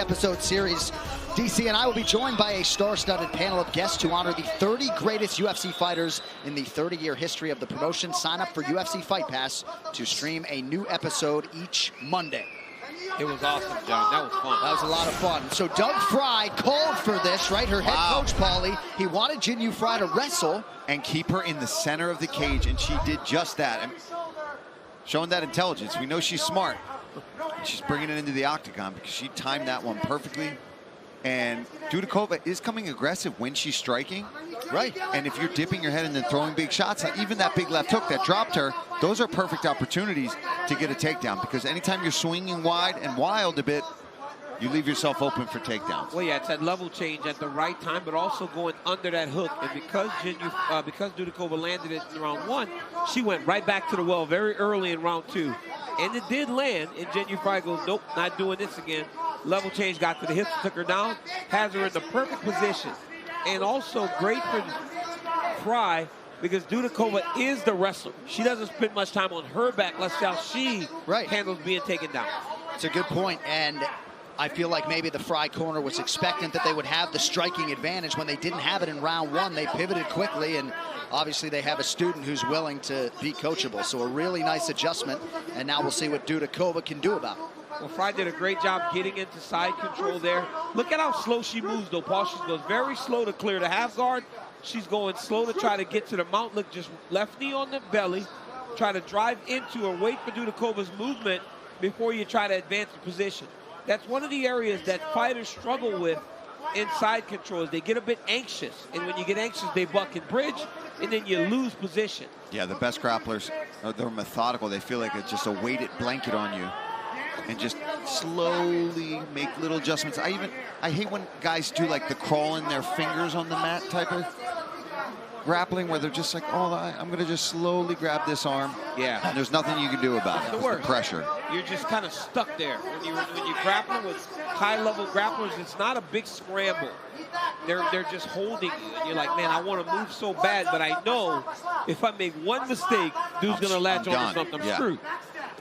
Episode series. DC and I will be joined by a star-studded panel of guests to honor the 30 greatest UFC fighters in the 30-year history of the promotion. Sign up for UFC Fight Pass to stream a new episode each Monday. It was awesome, John. That was fun. That was a lot of fun. So Doug Frey called for this, right? Her head coach, Paulie. He wanted Jinh Frey to wrestle and keep her in the center of the cage, and she did just that. And showing that intelligence. We know she's smart. She's bringing it into the octagon because she timed that one perfectly. And Dudakova is coming aggressive when she's striking. Right. And if you're dipping your head and then throwing big shots, even that big left hook that dropped her, those are perfect opportunities to get a takedown, because anytime you're swinging wide and wild a bit, you leave yourself open for takedowns. Well, yeah, it's that level change at the right time, but also going under that hook. And because because Dudakova landed it in round one, she went right back to the well very early in round two. And it did land, and Jinh Frey goes, nope, not doing this again. Level change, got to the hips, took her down, has her in the perfect position. And also great for Frey, because Dudakova is the wrestler. She doesn't spend much time on her back. Let's see how she handles being taken down. It's a good point, and I feel like maybe the Frey corner was expectant that they would have the striking advantage. When they didn't have it in round one, they pivoted quickly, and obviously they have a student who's willing to be coachable. So a really nice adjustment, and now we'll see what Dudakova can do about it. Well, Frey did a great job getting into side control there. Look at how slow she moves, though, Paul. She goes very slow to clear the half guard. She's going slow to try to get to the mount. Look, just left knee on the belly. Try to drive into or wait for Dudakova's movement before you try to advance the position. That's one of the areas that fighters struggle with in side control, is they get a bit anxious. And when you get anxious, they buck and bridge, and then you lose position. Yeah, the best grapplers, they're methodical. They feel like it's just a weighted blanket on you, and just slowly make little adjustments. I hate when guys do like the crawling their fingers on the mat type of grappling, where they're just like, oh, I'm going to just slowly grab this arm. Yeah. And there's nothing you can do about it. The pressure. You're just kind of stuck there. When you grapple with high-level grapplers, it's not a big scramble. They're just holding you. And you're like, man, I want to move so bad, but I know if I make one mistake, dude's going to latch on to something. I'm screwed.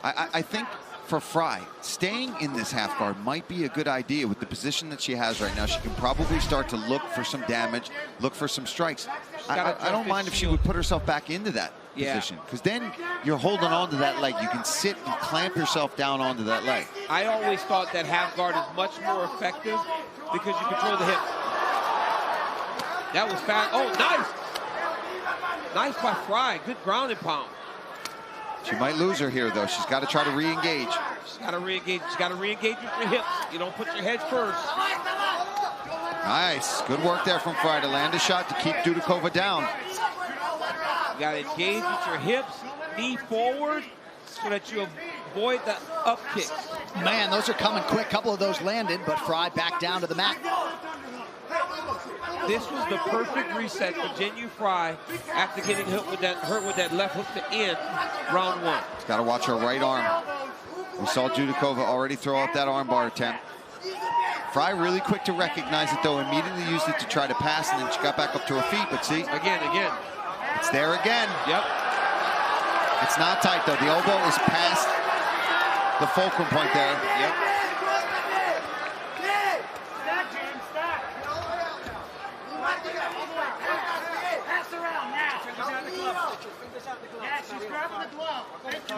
I think for Frey, staying in this half guard might be a good idea with the position that she has right now. She can probably start to look for some damage, look for some strikes. I don't mind if she would put herself back into that position, because then you're holding on to that leg. You can sit and clamp yourself down onto that leg. I always thought that half guard is much more effective because you control the hip. That was fast. Oh, nice. Nice by Frey. Good ground and pound. She might lose her here, though. She's got to try to re-engage. She's got to re-engage. She's got to re-engage with your hips. You don't put your head first. Nice. Good work there from Frey to land a shot to keep Dudakova down. You got to engage with your hips, knee forward, so that you avoid the up kicks. Man, those are coming quick. Couple of those landed, but Frey back down to the mat. This was the perfect reset for Jinh Frey after getting hurt with that left hook to end round one. She's got to watch her right arm. We saw Dudakova already throw out that armbar attempt. Frey really quick to recognize it, though, immediately used it to try to pass, and then she got back up to her feet. But see, again. It's there again. Yep. It's not tight, though. The elbow is past the fulcrum point there. Yep.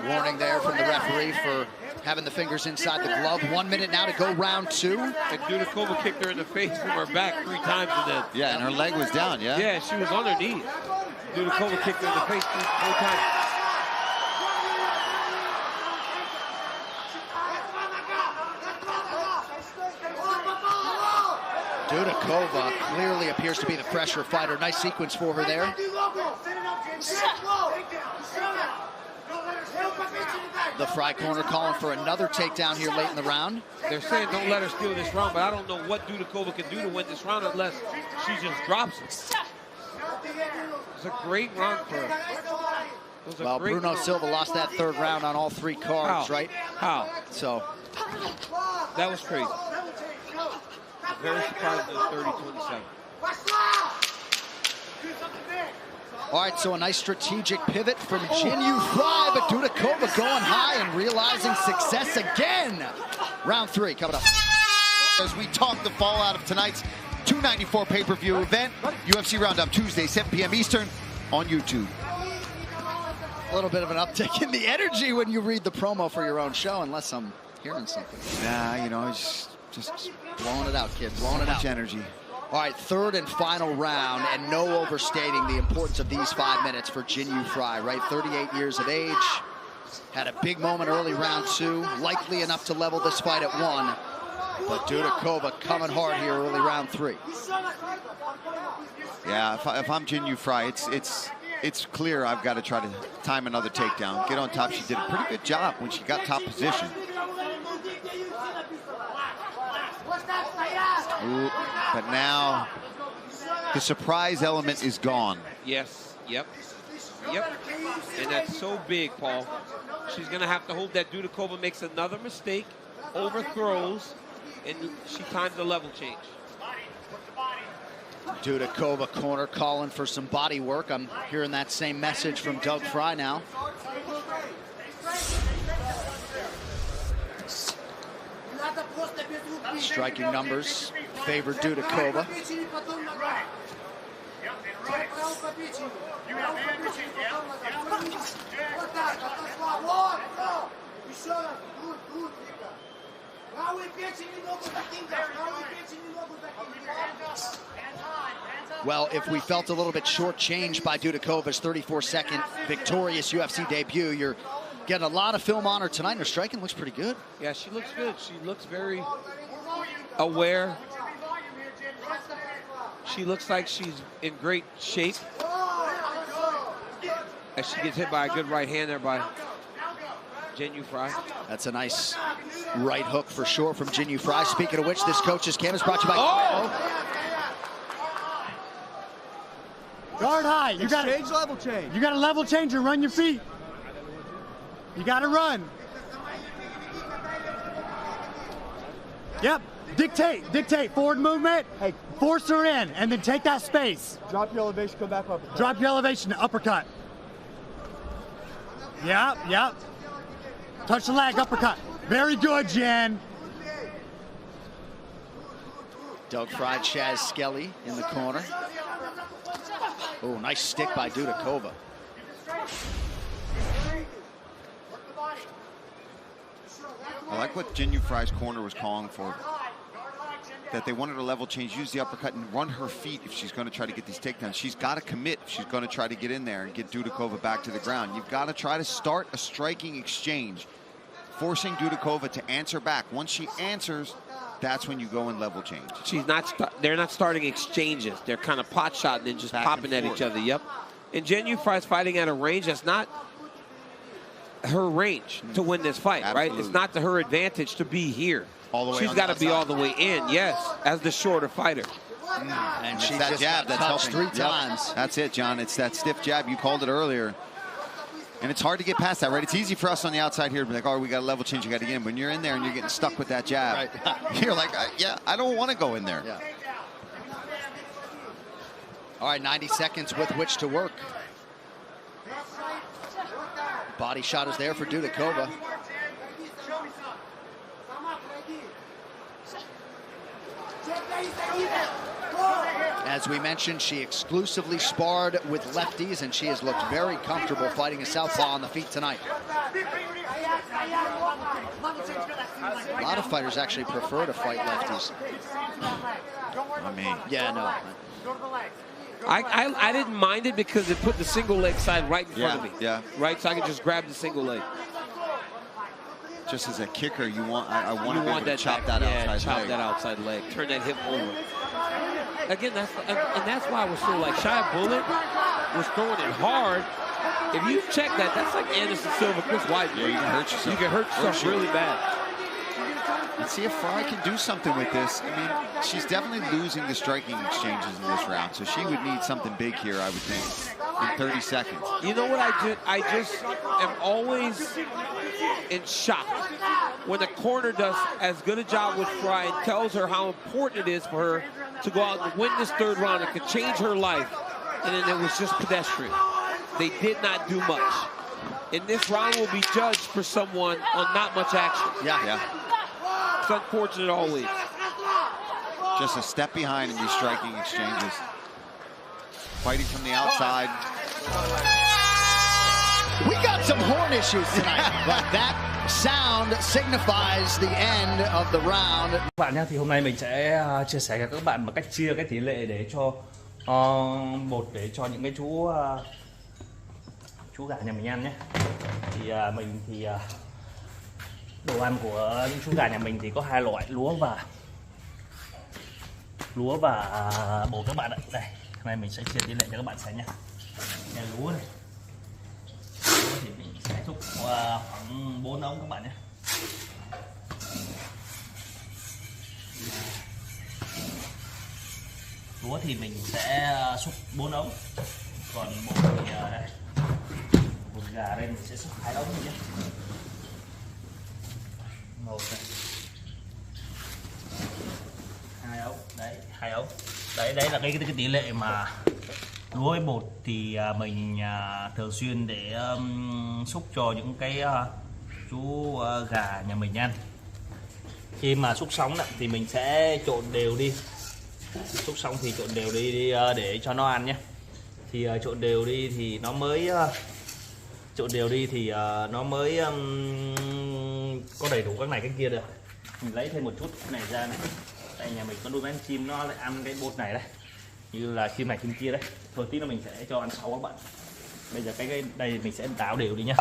Warning there from the referee for having the fingers inside the glove. 1 minute now to go round two. And Dudakova kicked her in the face from her back 3 times. And then, yeah, and her leg was down, yeah? Yeah, she was on her knees. Dudakova kicked her in the face 3 times. Dudakova clearly appears to be the fresher fighter. Nice sequence for her there. The Frey corner calling for another takedown here late in the round. They're saying don't let her steal this round, but I don't know what Dudakova can do to win this round unless she just drops it. It's a great round for her. Well, Bruno Silva lost that third round on all 3 cards, right? How? So. That was crazy. I'm very surprised it was 30-27. All right, so a nice strategic pivot from Jinh Frey, but Dudakova going high and realizing success again. Round 3 coming up. As we talk the fallout of tonight's 294 pay-per-view event, UFC Roundup Tuesday, 7 p.m. Eastern on YouTube. A little bit of an uptick in the energy when you read the promo for your own show, unless I'm hearing something. Nah, you know, it's just blowing it out, kid. Blowing it out. Much energy. All right, third and final round, and no overstating the importance of these 5 minutes for Jinh Frey, right? 38 years of age. Had a big moment early round 2, likely enough to level this fight at 1. But Dudakova coming hard here early round 3. Yeah, if I'm Jinh Frey, it's clear I've got to try to time another takedown, get on top. She did a pretty good job when she got top position. Ooh, but now the surprise element is gone. Yes, yep. And that's so big, Paul. She's going to have to hope that Dudakova makes another mistake, overthrows, and she times the level change. Dudakova corner calling for some body work. I'm hearing that same message from Doug Frey now. Striking numbers favor Dudakova. Well, if we felt a little bit shortchanged by Dudakova's 34-second victorious UFC debut, you're getting a lot of film on her tonight, and her striking looks pretty good. Yeah, she looks good. She looks very aware. She looks like she's in great shape. As she gets hit by a good right hand there by Jinh Frey. That's a nice right hook for sure from Jinh Frey. Speaking of which, this coach's cam is brought to you by Guard high. You got to level change. You got to level change and run your feet. You got to run. Yep. Dictate. Forward movement. Hey, force her in, and then take that space. Drop your elevation. Come back up. Drop your elevation. Uppercut. Yep. Touch the leg. Uppercut. Very good, Jen. Doug Fried, Chaz Skelly in the corner. Oh, nice stick by Dudakova. I like what Jinh Frey's corner was calling for. That they wanted a level change, use the uppercut and run her feet if she's going to try to get these takedowns. She's got to commit if she's going to try to get in there and get Dudakova back to the ground. You've got to try to start a striking exchange, forcing Dudakova to answer back. Once she answers, that's when you go in level change. They're not starting exchanges. They're kind of pot shotting and just popping at each other. Yep. And Jinh Frey's fighting at a range that's not her range to win this fight, right? It's not to her advantage to be here. All the way She's got to be all the way in, yes, as the shorter fighter. And she's that jab that's touched helping 3 times. Yep. That's it, John. It's that stiff jab. You called it earlier. And it's hard to get past that, right? It's easy for us on the outside here to be like, oh, we got a level change, you got to get in. When you're in there and you're getting stuck with that jab, right. You're like, yeah, I don't want to go in there. Yeah. All right, 90 seconds with which to work. Body shot is there for Dudakova. As we mentioned, she exclusively sparred with lefties, and she has looked very comfortable fighting a southpaw on the feet tonight. A lot of fighters actually prefer to fight lefties. I mean, yeah, no. I didn't mind it because it put the single leg side right in front of me. Yeah. Right, so I could just grab the single leg. Just as a kicker, you want I want to be able to chop that outside leg. Chop that outside leg. Turn that hip over. Again, that's why I was so like Shy Bullet was throwing it hard. If you check that, that's like Anderson Silva, Chris White. Yeah, you can hurt yourself. You can hurt yourself really bad. Let's see if Frey can do something with this. I mean, she's definitely losing the striking exchanges in this round, so she would need something big here, I would think, in 30 seconds. You know what I did? I just am always in shock when the corner does as good a job with Frey and tells her how important it is for her to go out and win this third round. It could change her life, and then it was just pedestrian. They did not do much. And this round will be judged for someone on not much action. Yeah. It's unfortunate always. just a step behind in these striking exchanges. Fighting from the outside. We got some horn issues tonight, but that sound signifies the end of the round. Các bạn nhé, thì hôm nay mình sẽ chia sẻ với các bạn một cách chia cái tỷ lệ để cho để cho những cái chú gà nhà mình ăn nhé. Thì mình đồ ăn của những chú gà nhà mình thì có hai loại, lúa và bột các bạn ạ. Đây, hôm nay mình sẽ chia tỷ lệ cho các bạn xem nhé. Đây, lúa này. Lúa thì mình sẽ xúc khoảng 4 ống các bạn nhé. Lúa thì mình sẽ xúc 4 ống. Còn bột thì đây. Bột gà đây mình sẽ xúc 2 ống nhé. Một này. 2 ống. Đấy, 2 ống. Đấy là cái tỷ lệ mà lúa với bột thì mình thường xuyên để xúc cho những cái chú gà nhà mình ăn. Khi mà xúc xong thì mình sẽ trộn đều đi. Xúc xong thì trộn đều đi để cho nó ăn nhé. Thì trộn đều đi thì nó mới có đầy đủ các này cái kia được. Mình lấy thêm một chút cái này ra này. Tại nhà mình có nuôi bán chim nó lại ăn cái bột này đây. Như là chim này chim kia đấy. Thôi tí nữa mình sẽ cho ăn sau các bạn. Bây giờ cái đây mình sẽ đảo đều đi nhá.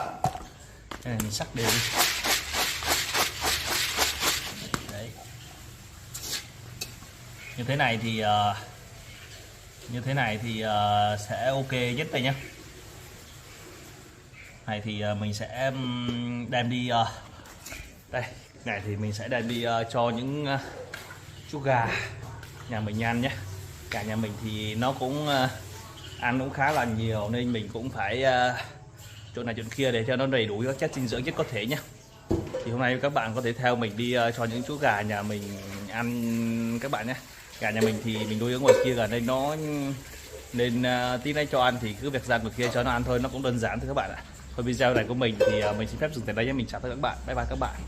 Đây mình sắc đều đi. Đấy. Như thế này thì sẽ ok nhất đây nhá. Này thì mình sẽ đem đi đây, này thì mình sẽ đem đi cho những chú gà nhà mình ăn nhé. Gà nhà mình thì nó cũng ăn cũng khá là nhiều nên mình cũng phải chỗ này chỗ kia để cho nó đầy đủ các chất dinh dưỡng nhất có thể nhé. Thì hôm nay các bạn có thể theo mình đi cho những chú gà nhà mình ăn các bạn nhé. Gà nhà mình thì mình nuôi ở ngoài kia gần đây nên tí nay cho ăn thì cứ việc ra ngoài kia cho nó ăn thôi, nó cũng đơn giản thôi các bạn ạ. Thôi video này của mình thì mình xin phép dừng tại đây nhé. Mình chào tất cả các bạn. Bye bye các bạn.